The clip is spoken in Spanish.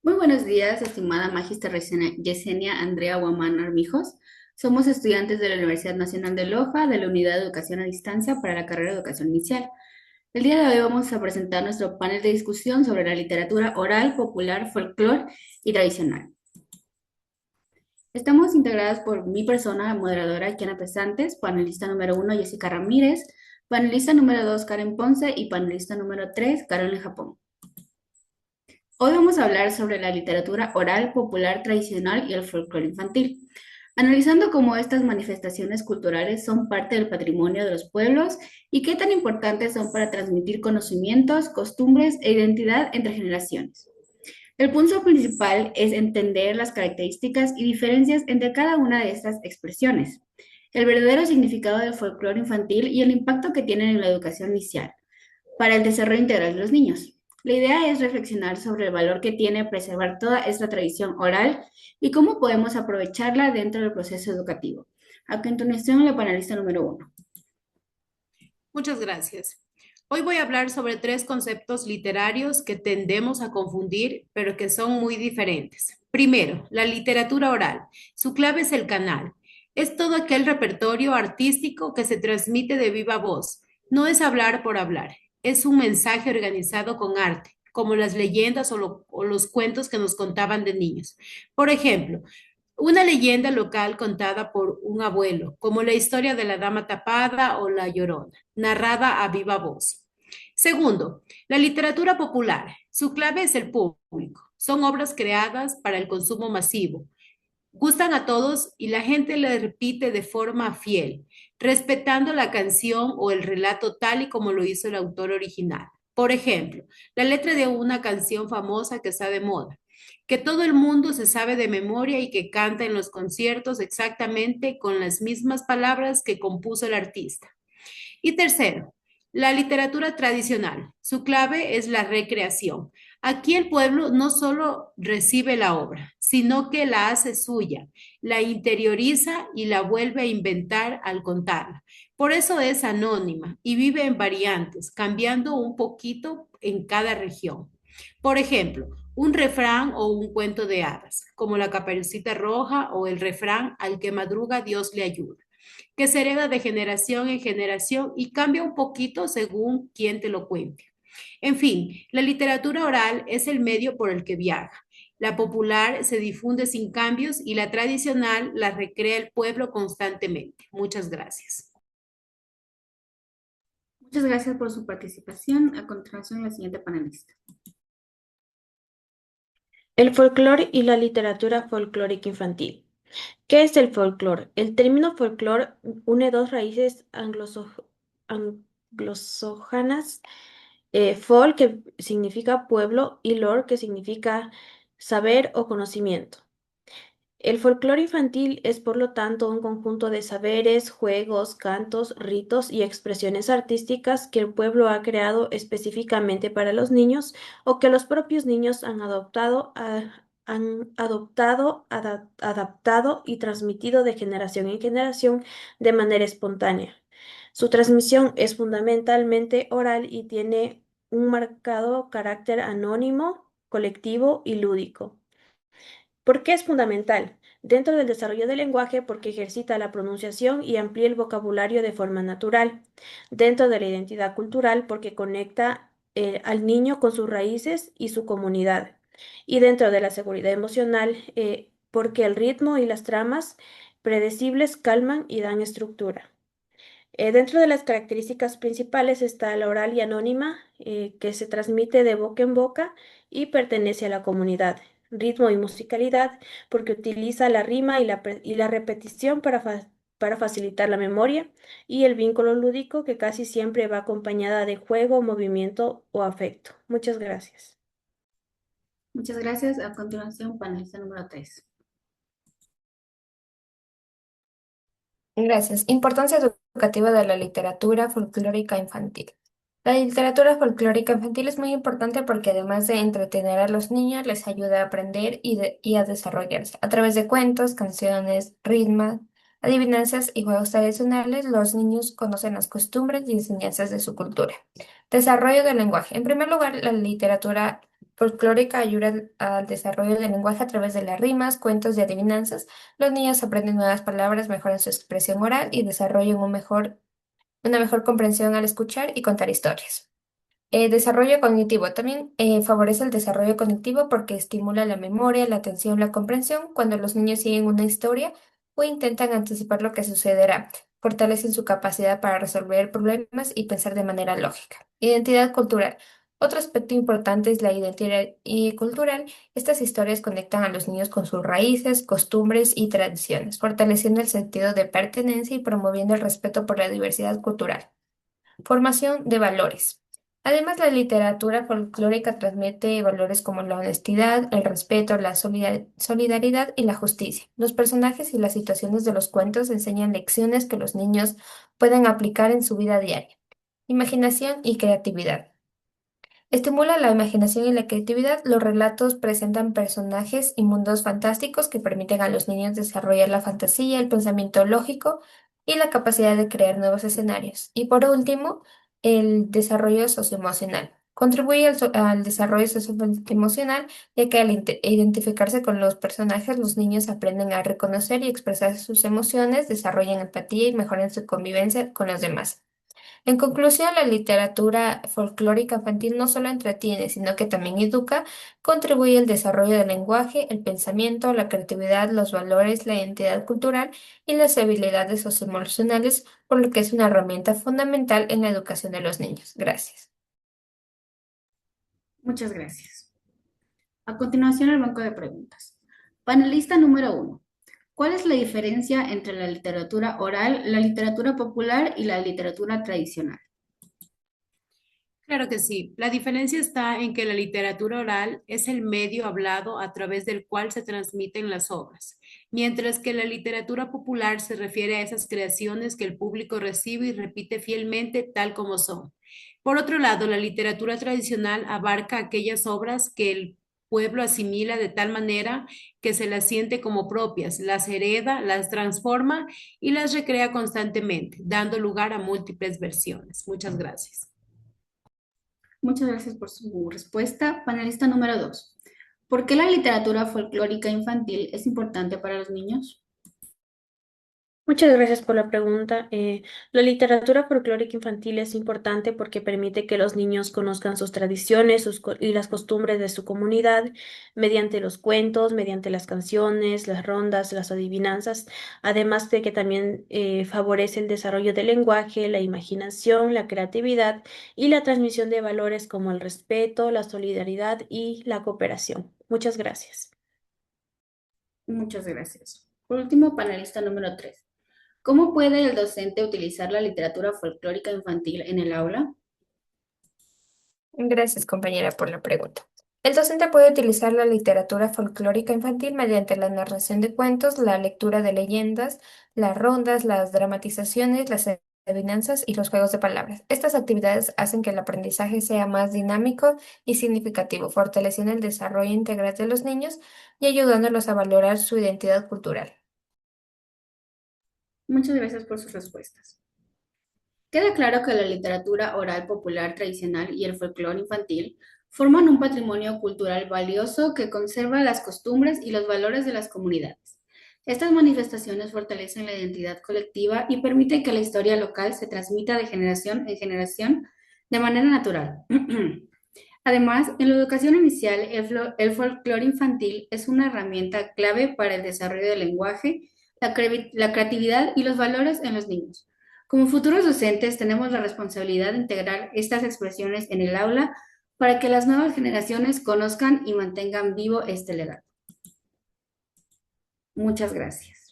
Muy buenos días, estimada Magíster Yesenia Andrea Guamán Armijos. Somos estudiantes de la Universidad Nacional de Loja, de la Unidad de Educación a Distancia para la carrera de Educación Inicial. El día de hoy vamos a presentar nuestro panel de discusión sobre la literatura oral, popular, folclore y tradicional. Estamos integradas por mi persona, moderadora Kiana Pesantes, panelista número uno Jessica Ramírez, panelista número 2 Karen Ponce y panelista número 3 Carolina Japón. Hoy vamos a hablar sobre la literatura oral, popular, tradicional y el folclore infantil, analizando cómo estas manifestaciones culturales son parte del patrimonio de los pueblos y qué tan importantes son para transmitir conocimientos, costumbres e identidad entre generaciones. El punto principal es entender las características y diferencias entre cada una de estas expresiones, el verdadero significado del folclore infantil y el impacto que tienen en la educación inicial para el desarrollo integral de los niños. La idea es reflexionar sobre el valor que tiene preservar toda esta tradición oral y cómo podemos aprovecharla dentro del proceso educativo. A continuación, la panelista número uno. Muchas gracias. Hoy voy a hablar sobre tres conceptos literarios que tendemos a confundir, pero que son muy diferentes. Primero, la literatura oral. Su clave es el canal. Es todo aquel repertorio artístico que se transmite de viva voz. No es hablar por hablar, es un mensaje organizado con arte, como las leyendas o los cuentos que nos contaban de niños. Por ejemplo, una leyenda local contada por un abuelo, como la historia de la Dama Tapada o La Llorona, narrada a viva voz. Segundo, la literatura popular. Su clave es el público. Son obras creadas para el consumo masivo. Gustan a todos y la gente le repite de forma fiel, respetando la canción o el relato tal y como lo hizo el autor original. Por ejemplo, la letra de una canción famosa que está de moda, que todo el mundo se sabe de memoria y que canta en los conciertos exactamente con las mismas palabras que compuso el artista. Y tercero, la literatura tradicional. Su clave es la recreación. Aquí el pueblo no solo recibe la obra, sino que la hace suya, la interioriza y la vuelve a inventar al contarla. Por eso es anónima y vive en variantes, cambiando un poquito en cada región. Por ejemplo, un refrán o un cuento de hadas, como la Caperucita Roja o el refrán al que madruga Dios le ayuda, que se hereda de generación en generación y cambia un poquito según quien te lo cuente. En fin, la literatura oral es el medio por el que viaja. La popular se difunde sin cambios y la tradicional la recrea el pueblo constantemente. Muchas gracias. Muchas gracias por su participación. A continuación, la siguiente panelista. El folclore y la literatura folclórica infantil. ¿Qué es el folclore? El término folclore une dos raíces anglosójanas, folk, que significa pueblo, y lore, que significa saber o conocimiento. El folclore infantil es, por lo tanto, un conjunto de saberes, juegos, cantos, ritos y expresiones artísticas que el pueblo ha creado específicamente para los niños o que los propios niños han adaptado y transmitido de generación en generación de manera espontánea. Su transmisión es fundamentalmente oral y tiene un marcado carácter anónimo, colectivo y lúdico. ¿Por qué es fundamental? Dentro del desarrollo del lenguaje, porque ejercita la pronunciación y amplía el vocabulario de forma natural. Dentro de la identidad cultural, porque conecta al niño con sus raíces y su comunidad. Y dentro de la seguridad emocional, porque el ritmo y las tramas predecibles calman y dan estructura. Dentro de las características principales está la oral y anónima, que se transmite de boca en boca y pertenece a la comunidad. Ritmo y musicalidad, porque utiliza la rima y la repetición para facilitar la memoria. Y el vínculo lúdico, que casi siempre va acompañada de juego, movimiento o afecto. Muchas gracias. Muchas gracias. A continuación, panelista número 3. Gracias. Importancia educativa de la literatura folclórica infantil. La literatura folclórica infantil es muy importante porque además de entretener a los niños, les ayuda a aprender y a desarrollarse. A través de cuentos, canciones, ritmos, adivinanzas y juegos tradicionales, los niños conocen las costumbres y enseñanzas de su cultura. Desarrollo del lenguaje. En primer lugar, la literatura folclórica ayuda al desarrollo del lenguaje a través de las rimas, cuentos y adivinanzas. Los niños aprenden nuevas palabras, mejoran su expresión oral y desarrollan una mejor comprensión al escuchar y contar historias. Desarrollo cognitivo. También favorece el desarrollo cognitivo porque estimula la memoria, la atención, la comprensión. Cuando los niños siguen una historia o intentan anticipar lo que sucederá, fortalecen su capacidad para resolver problemas y pensar de manera lógica. Identidad cultural. Otro aspecto importante es la identidad cultural. Estas historias conectan a los niños con sus raíces, costumbres y tradiciones, fortaleciendo el sentido de pertenencia y promoviendo el respeto por la diversidad cultural. Formación de valores. Además, la literatura folclórica transmite valores como la honestidad, el respeto, la solidaridad y la justicia. Los personajes y las situaciones de los cuentos enseñan lecciones que los niños pueden aplicar en su vida diaria. Imaginación y creatividad. Estimula la imaginación y la creatividad. Los relatos presentan personajes y mundos fantásticos que permiten a los niños desarrollar la fantasía, el pensamiento lógico y la capacidad de crear nuevos escenarios. Y por último, el desarrollo socioemocional. Contribuye al desarrollo socioemocional, ya que al identificarse con los personajes, los niños aprenden a reconocer y expresar sus emociones, desarrollan empatía y mejoran su convivencia con los demás. En conclusión, la literatura folclórica infantil no solo entretiene, sino que también educa, contribuye al desarrollo del lenguaje, el pensamiento, la creatividad, los valores, la identidad cultural y las habilidades socioemocionales, por lo que es una herramienta fundamental en la educación de los niños. Gracias. Muchas gracias. A continuación, el banco de preguntas. Panelista número 1. ¿Cuál es la diferencia entre la literatura oral, la literatura popular y la literatura tradicional? Claro que sí. La diferencia está en que la literatura oral es el medio hablado a través del cual se transmiten las obras, mientras que la literatura popular se refiere a esas creaciones que el público recibe y repite fielmente tal como son. Por otro lado, la literatura tradicional abarca aquellas obras que el pueblo asimila de tal manera que se las siente como propias, las hereda, las transforma y las recrea constantemente, dando lugar a múltiples versiones. Muchas gracias. Muchas gracias por su respuesta. Panelista número 2. ¿Por qué la literatura folclórica infantil es importante para los niños? Muchas gracias por la pregunta. La literatura folclórica infantil es importante porque permite que los niños conozcan sus tradiciones y las costumbres de su comunidad mediante los cuentos, mediante las canciones, las rondas, las adivinanzas, además de que también favorece el desarrollo del lenguaje, la imaginación, la creatividad y la transmisión de valores como el respeto, la solidaridad y la cooperación. Muchas gracias. Muchas gracias. Por último, panelista número 3. ¿Cómo puede el docente utilizar la literatura folclórica infantil en el aula? Gracias, compañera, por la pregunta. El docente puede utilizar la literatura folclórica infantil mediante la narración de cuentos, la lectura de leyendas, las rondas, las dramatizaciones, las adivinanzas y los juegos de palabras. Estas actividades hacen que el aprendizaje sea más dinámico y significativo, fortaleciendo el desarrollo integral de los niños y ayudándolos a valorar su identidad cultural. Muchas gracias por sus respuestas. Queda claro que la literatura oral popular tradicional y el folclore infantil forman un patrimonio cultural valioso que conserva las costumbres y los valores de las comunidades. Estas manifestaciones fortalecen la identidad colectiva y permiten que la historia local se transmita de generación en generación de manera natural. Además, en la educación inicial, el folclore infantil es una herramienta clave para el desarrollo del lenguaje, la creatividad y los valores en los niños. Como futuros docentes, tenemos la responsabilidad de integrar estas expresiones en el aula para que las nuevas generaciones conozcan y mantengan vivo este legado. Muchas gracias.